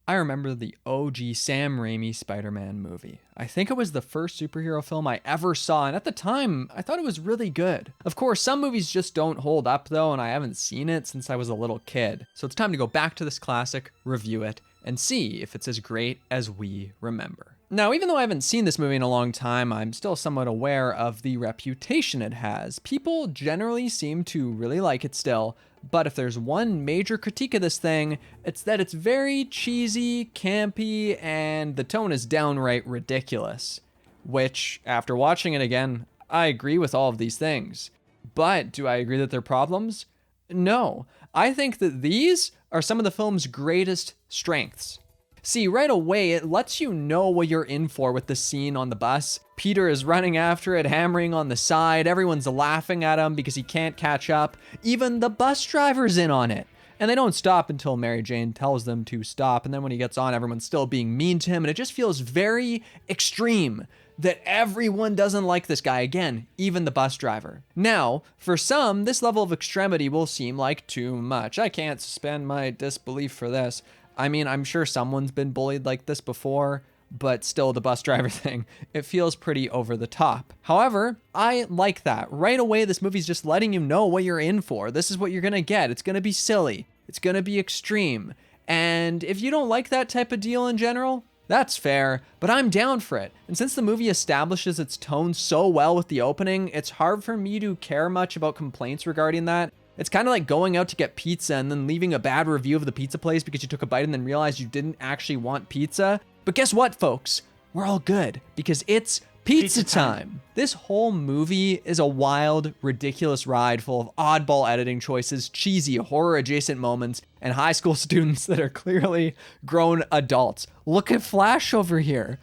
I remember the OG Sam Raimi Spider-Man movie. I think it was the first superhero film I ever saw, and at the time, I thought it was really good. Of course, some movies just don't hold up though, and I haven't seen it since I was a little kid. So it's time to go back to this classic, review it, and see if it's as great as we remember. Now, even though I haven't seen this movie in a long time, I'm still somewhat aware of the reputation it has. People generally seem to really like it still, but if there's one major critique of this thing, it's that it's very cheesy, campy, and the tone is downright ridiculous. Which, after watching it again, I agree with all of these things. But do I agree that they're problems? No. I think that these are some of the film's greatest strengths. See, right away, it lets you know what you're in for with the scene on the bus. Peter is running after it, hammering on the side. Everyone's laughing at him because he can't catch up. Even the bus driver's in on it. And they don't stop until Mary Jane tells them to stop. And then when he gets on, everyone's still being mean to him. And it just feels very extreme that everyone doesn't like this guy. Again, even the bus driver. Now, for some, this level of extremity will seem like too much. I can't suspend my disbelief for this. I mean, I'm sure someone's been bullied like this before, but still the bus driver thing, it feels pretty over the top. However, I like that. Right away, this movie's just letting you know what you're in for. This is what you're gonna get. It's gonna be silly. It's gonna be extreme. And if you don't like that type of deal in general, that's fair, but I'm down for it. And since the movie establishes its tone so well with the opening, it's hard for me to care much about complaints regarding that. It's kind of like going out to get pizza and then leaving a bad review of the pizza place because you took a bite and then realized you didn't actually want pizza. But guess what, folks? We're all good because it's pizza time. This whole movie is a wild, ridiculous ride full of oddball editing choices, cheesy, horror-adjacent moments, and high school students that are clearly grown adults. Look at Flash over here.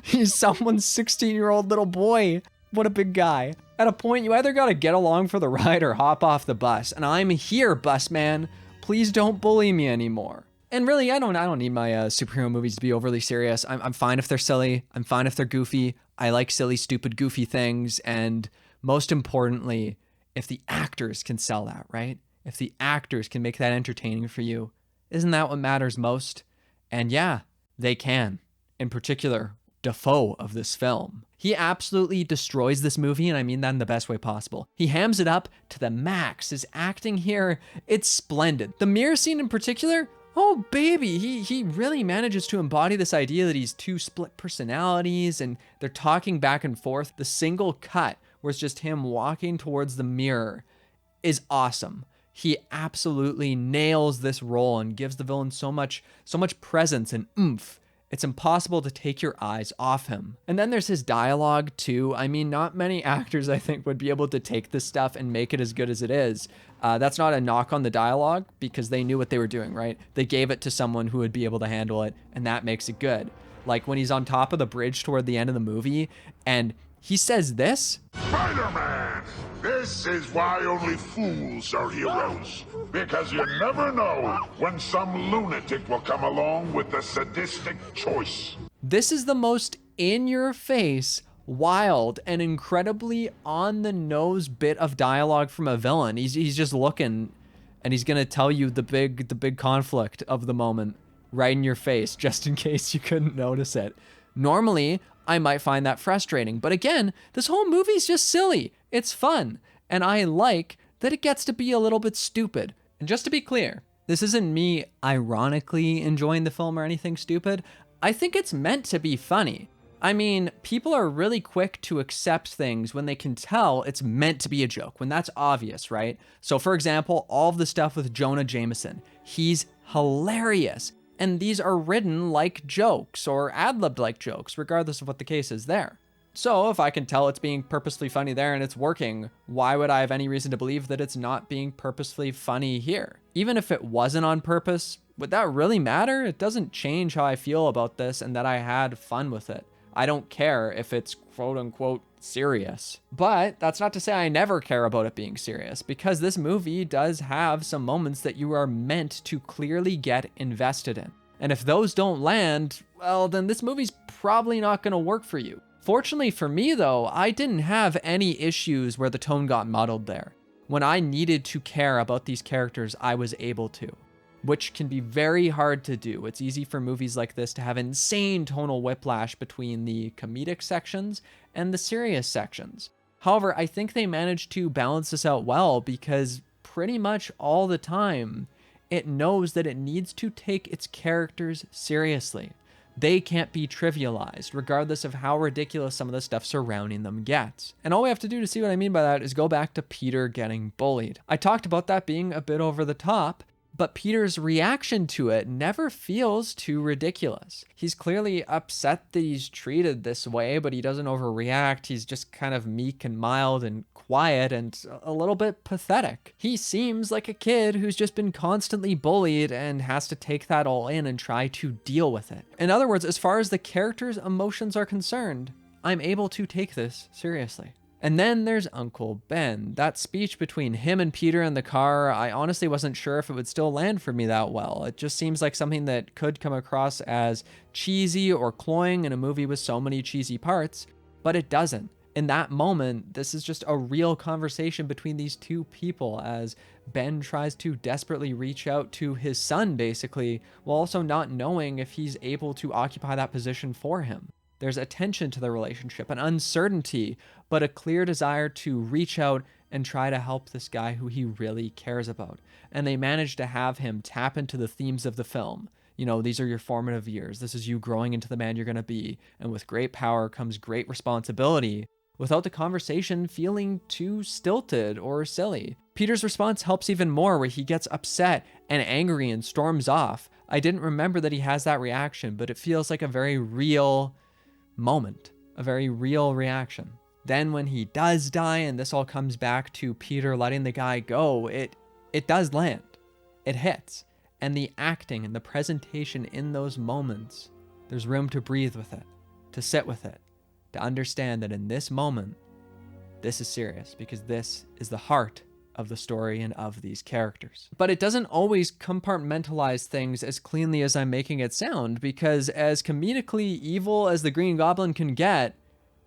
He's someone's 16-year-old little boy. What a big guy. At a point, you either gotta get along for the ride or hop off the bus. And I'm here, bus man. Please don't bully me anymore. And really, I don't need my superhero movies to be overly serious. I'm fine if they're silly. I'm fine if they're goofy. I like silly, stupid, goofy things. And most importantly, if the actors can sell that, right? If the actors can make that entertaining for you, isn't that what matters most? And yeah, they can. In particular, Dafoe of this film. He absolutely destroys this movie, and I mean that in the best way possible. He hams it up to the max. His acting here, it's splendid. The mirror scene in particular, oh baby, he really manages to embody this idea that he's two split personalities and they're talking back and forth. The single cut where it's just him walking towards the mirror is awesome. He absolutely nails this role and gives the villain so much presence and oomph. It's impossible to take your eyes off him. And then there's his dialogue too. I mean, not many actors, I think, would be able to take this stuff and make it as good as it is. That's not a knock on the dialogue because they knew what they were doing, right? They gave it to someone who would be able to handle it, and that makes it good. Like when he's on top of the bridge toward the end of the movie and he says this. Spider-Man! This is why only fools are heroes. Because you never know when some lunatic will come along with a sadistic choice. This is the most in-your-face, wild, and incredibly on-the-nose bit of dialogue from a villain. He's just looking, and he's gonna tell you the big conflict of the moment right in your face, just in case you couldn't notice it. Normally, I might find that frustrating. But again, this whole movie's just silly. It's fun. And I like that it gets to be a little bit stupid. And just to be clear, this isn't me ironically enjoying the film or anything stupid. I think it's meant to be funny. I mean, people are really quick to accept things when they can tell it's meant to be a joke, when that's obvious, right? So for example, all of the stuff with Jonah Jameson, he's hilarious. And these are written like jokes or ad-libbed like jokes, regardless of what the case is there. So if I can tell it's being purposefully funny there and it's working, why would I have any reason to believe that it's not being purposefully funny here? Even if it wasn't on purpose, would that really matter? It doesn't change how I feel about this and that I had fun with it. I don't care if it's quote unquote serious. But that's not to say I never care about it being serious, because this movie does have some moments that you are meant to clearly get invested in. And if those don't land, well, then this movie's probably not going to work for you. Fortunately for me though, I didn't have any issues where the tone got muddled there. When I needed to care about these characters, I was able to. which can be very hard to do. It's easy for movies like this to have insane tonal whiplash between the comedic sections and the serious sections. However, I think they managed to balance this out well because pretty much all the time, it knows that it needs to take its characters seriously. They can't be trivialized, regardless of how ridiculous some of the stuff surrounding them gets. And all we have to do to see what I mean by that is go back to Peter getting bullied. I talked about that being a bit over the top, but Peter's reaction to it never feels too ridiculous. He's clearly upset that he's treated this way, but he doesn't overreact. He's just kind of meek and mild and quiet and a little bit pathetic. He seems like a kid who's just been constantly bullied and has to take that all in and try to deal with it. In other words, as far as the character's emotions are concerned, I'm able to take this seriously. And then there's Uncle Ben. That speech between him and Peter in the car, I honestly wasn't sure if it would still land for me that well. It just seems like something that could come across as cheesy or cloying in a movie with so many cheesy parts, but it doesn't. In that moment, this is just a real conversation between these two people as Ben tries to desperately reach out to his son, basically, while also not knowing if he's able to occupy that position for him. There's a tension to the relationship, an uncertainty, but a clear desire to reach out and try to help this guy who he really cares about. And they manage to have him tap into the themes of the film. You know, these are your formative years. This is you growing into the man you're going to be. And with great power comes great responsibility, without the conversation feeling too stilted or silly. Peter's response helps even more, where he gets upset and angry and storms off. I didn't remember that he has that reaction, but it feels like a very real moment, a very real reaction. Then when he does die and this all comes back to Peter letting the guy go, it does land. It hits. And the acting and the presentation in those moments, there's room to breathe with it, to sit with it, to understand that in this moment, this is serious because this is the heart of the story and of these characters. But it doesn't always compartmentalize things as cleanly as I'm making it sound, because as comedically evil as the Green Goblin can get,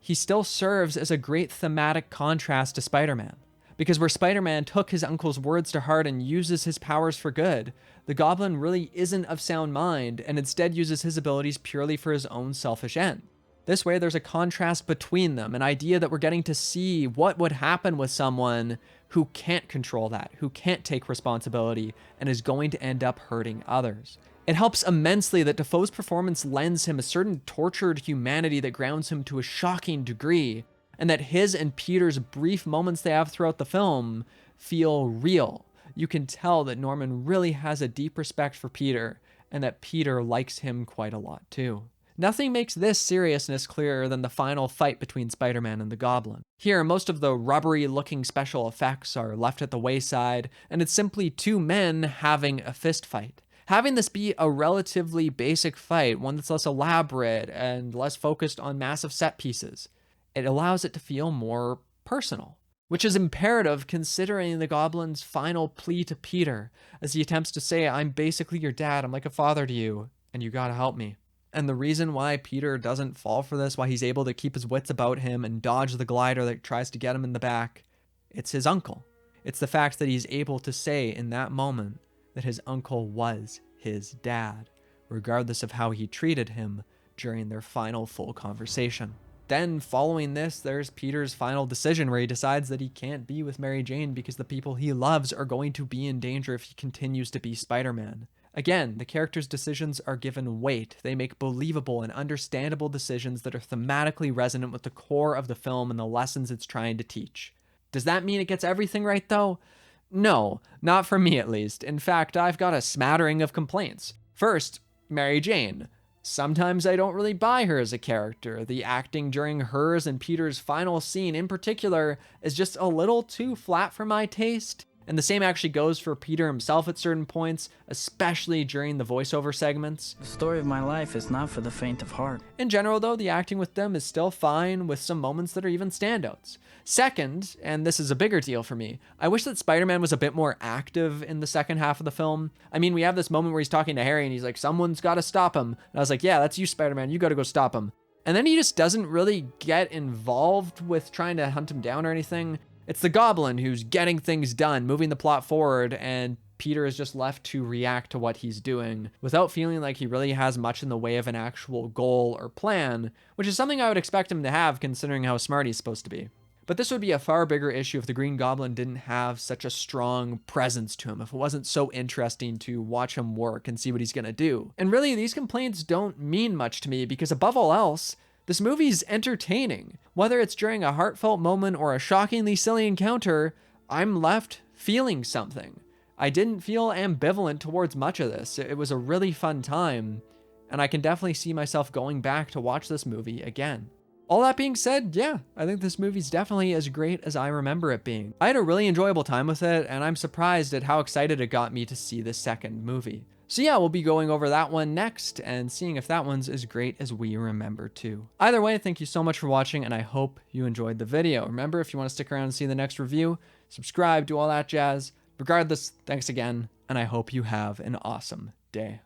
he still serves as a great thematic contrast to Spider-Man. Because where Spider-Man took his uncle's words to heart and uses his powers for good, the Goblin really isn't of sound mind and instead uses his abilities purely for his own selfish end. This way, there's a contrast between them, an idea that we're getting to see what would happen with someone who can't control that, who can't take responsibility, and is going to end up hurting others. It helps immensely that Dafoe's performance lends him a certain tortured humanity that grounds him to a shocking degree, and that his and Peter's brief moments they have throughout the film feel real. You can tell that Norman really has a deep respect for Peter, and that Peter likes him quite a lot too. Nothing makes this seriousness clearer than the final fight between Spider-Man and the Goblin. Here, most of the rubbery-looking special effects are left at the wayside, and it's simply two men having a fist fight. Having this be a relatively basic fight, one that's less elaborate and less focused on massive set pieces, it allows it to feel more personal, which is imperative considering the Goblin's final plea to Peter as he attempts to say, "I'm basically your dad, I'm like a father to you, and you gotta help me." And the reason why Peter doesn't fall for this, why he's able to keep his wits about him and dodge the glider that tries to get him in the back, it's his uncle. It's the fact that he's able to say in that moment that his uncle was his dad, regardless of how he treated him during their final full conversation. Then, following this, there's Peter's final decision where he decides that he can't be with Mary Jane because the people he loves are going to be in danger if he continues to be Spider-Man. Again, the characters' decisions are given weight. They make believable and understandable decisions that are thematically resonant with the core of the film and the lessons it's trying to teach. Does that mean it gets everything right, though? No, not for me at least. In fact, I've got a smattering of complaints. First, Mary Jane. Sometimes I don't really buy her as a character. The acting during hers and Peter's final scene in particular is just a little too flat for my taste. And the same actually goes for Peter himself at certain points, especially during the voiceover segments. The story of my life is not for the faint of heart. In general, though, the acting with them is still fine, with some moments that are even standouts. Second, and this is a bigger deal for me, I wish that Spider-Man was a bit more active in the second half of the film. I mean, we have this moment where he's talking to Harry and he's like, "Someone's got to stop him." And I was like, "Yeah, that's you, Spider-Man. You got to go stop him." And then he just doesn't really get involved with trying to hunt him down or anything. It's the Goblin who's getting things done, moving the plot forward, and Peter is just left to react to what he's doing without feeling like he really has much in the way of an actual goal or plan, which is something I would expect him to have considering how smart he's supposed to be. But this would be a far bigger issue if the Green Goblin didn't have such a strong presence to him, if it wasn't so interesting to watch him work and see what he's gonna do. And really, these complaints don't mean much to me because above all else, this movie's entertaining. Whether it's during a heartfelt moment or a shockingly silly encounter, I'm left feeling something. I didn't feel ambivalent towards much of this. It was a really fun time, and I can definitely see myself going back to watch this movie again. All that being said, yeah, I think this movie's definitely as great as I remember it being. I had a really enjoyable time with it, and I'm surprised at how excited it got me to see the second movie. So yeah, we'll be going over that one next and seeing if that one's as great as we remember too. Either way, thank you so much for watching, and I hope you enjoyed the video. Remember, if you want to stick around and see the next review, subscribe, do all that jazz. Regardless, thanks again, and I hope you have an awesome day.